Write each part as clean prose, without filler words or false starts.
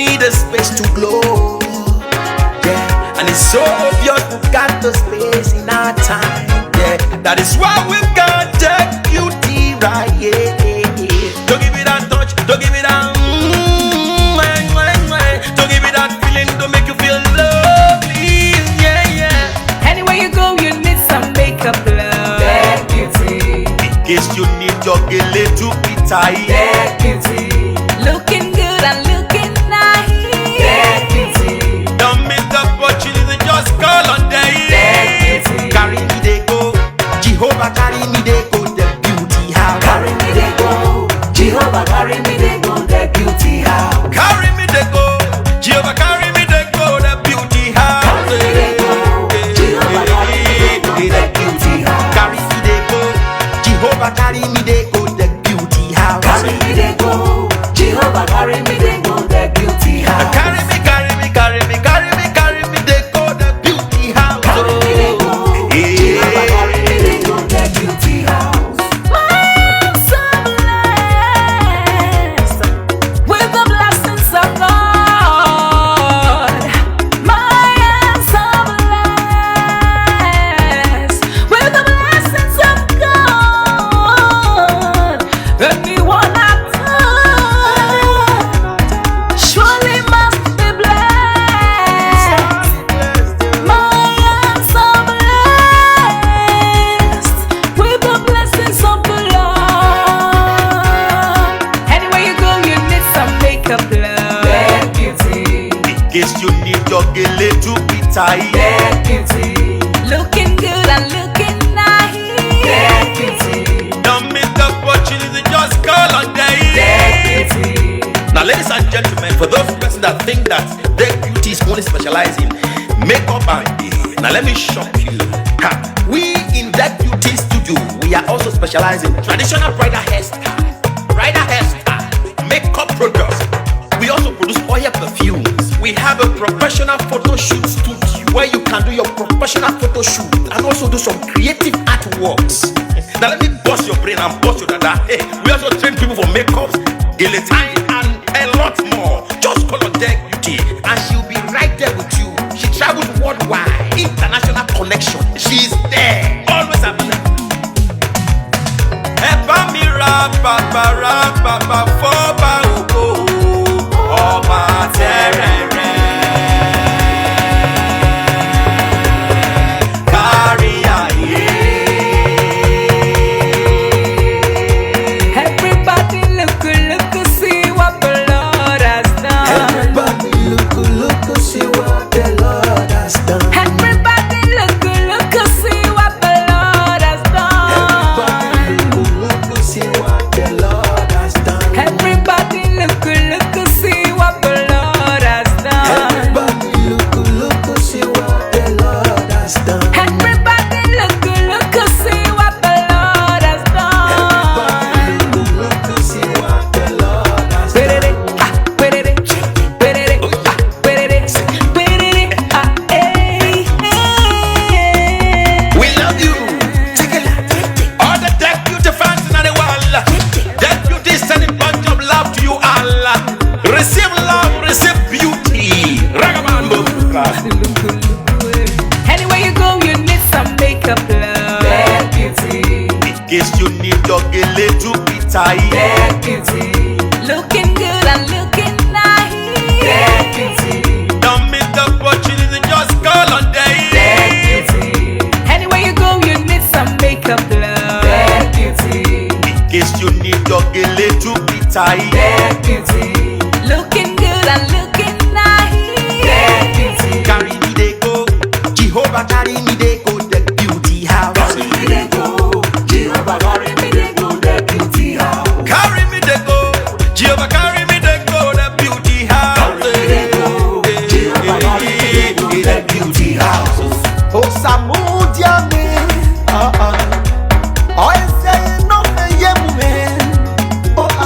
need a space to glow. Yeah, and it's so obvious we've got the space in our time. Yeah, that is why we've got Deg Beauty right here. Don't give it that touch, don't give it that don't give it that feeling, don't make you feel lovely. Yeah, yeah. Anywhere you go, you need some makeup, love. Deg Beauty. In case you need your gele to be tight. Deg Beauty. Looking good and looking nice. Deg Beauty. Don't miss the opportunity, just call on Deg. Deg Beauty. Carry me they go, Jehovah carry me they go, Deg Beauty house. Carry me they go, Jehovah carry me they go, Deg Beauty house. Carry me they go, Jehovah carry me they go, Deg Beauty house. Carry me they go, Jehovah carry me they go, Deg Beauty house. Carry me they go, Jehovah carry me they go, Deg Beauty house. Carry me they go, Jehovah carry me they go, Deg Beauty house. Carry me, carry me, carry me, carry me, carry me they go, Deg Beauty house. Carry me they go, Jehovah carry me they go, Deg Beauty house. I'm so blessed with the blessings of God. My hands are blessed with the blessings of God. Anyone I touch surely must be blessed. My hands are blessed with the blessings of the Lord. Anywhere you go, you need some makeup, love. Deg Beauty. In case you need your gele to be tight. Deg Beauty. Looking good and looking nice. Deg Beauty. Don't miss the opportunity, just call on Deg. Deg Beauty. Now, ladies and gentlemen, for those persons that think that Deg Beauty is only specializing in makeup and hair, now let me shock you. Ha. We in Deg Beauty studio, we are also specializing in traditional bridal hairstyle, makeup products. We also produce oil perfumes. We have a professional photo shoot studio where you can do your professional photo shoot and also do some creative artworks. Now let me bust your brain and bust your dada. Hey, we also train people for makeups, guillotine, and a lot more. Just call on Deg Beauty and she'll be right there with you. She travels worldwide, international connection. She's there, always available. Eba mi ra baba foba ogo ọba terere kárí ayé. Everybody look, see what the Lord has done. Everybody look, see what the Lord has done. Everybody look, see what the Lord has done. Everybody look, see what the Lord has done. Everybody look, see what the Lord has done. Everybody look, see what the Lord has done. Everybody look, see what the Lord has done. Look, see what the Lord has done. We love you. All the Deg Beauty fans in the world. Deg Beauty is sending bunch of love to you all. Receive love, receive beauty. Ragabambo. Anywhere you go, you need some makeup, love. Deg Beauty. In case you need your gele to be tight. Deg Beauty. Looking good and looking nice. Deg Beauty. Don't miss the opportunity, just call on Deg. Deg Beauty. Anywhere you go, you need some makeup, love. Deg Beauty. In case you need your gele to be tight. Deg Beauty. Looking good and looking nice. Deg Beauty. Carry me they go, Jehovah carry me they go, Deg Beauty house. Carry me they go, Jehovah carry me they go, Deg Beauty house. Carry me they go, Jehovah carry me they go, Deg Beauty house. Carry me they go, Jehovah carry me they go, Deg Beauty house. Oh Samudia me, oh say no me ye me, oh I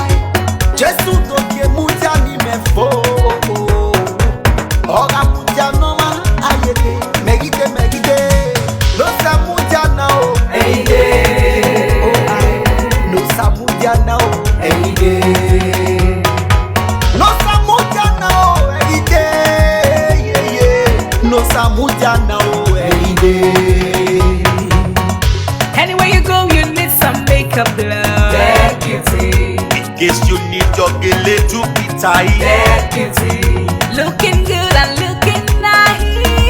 just to ke mudia ni me fo, oh ga mudia no ma ayete, megide, no Samudia now, oh I no Samudia now, no Samudia now. every day, yeah, yeah. No samuja now, every day. Anywhere you go, you need some makeup, love. Deg Beauty. In case you need your gele to be tight. Deg Beauty. Looking good and looking nice.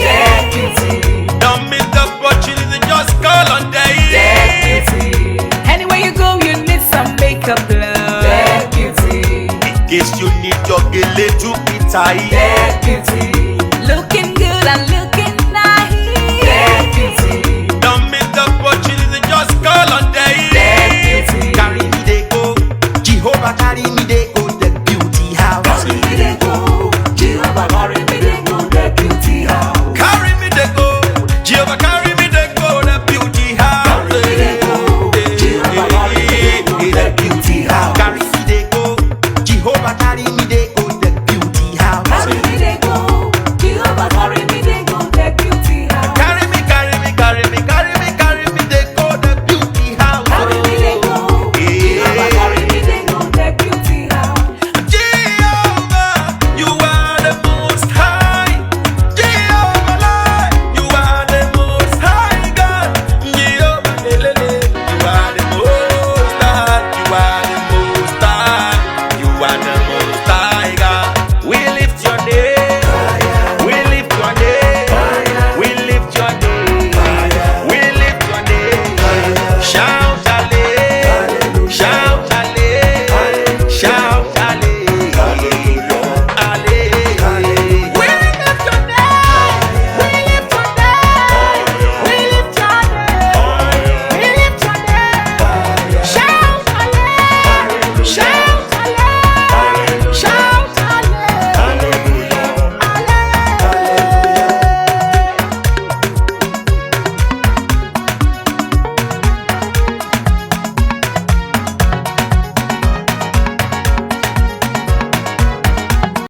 Deg Beauty. Don't miss the opportunity, just call on Deg. Deg Beauty. Anywhere you go, you need some makeup, love. Deg Beauty. In case you need your gele to be tight. Deg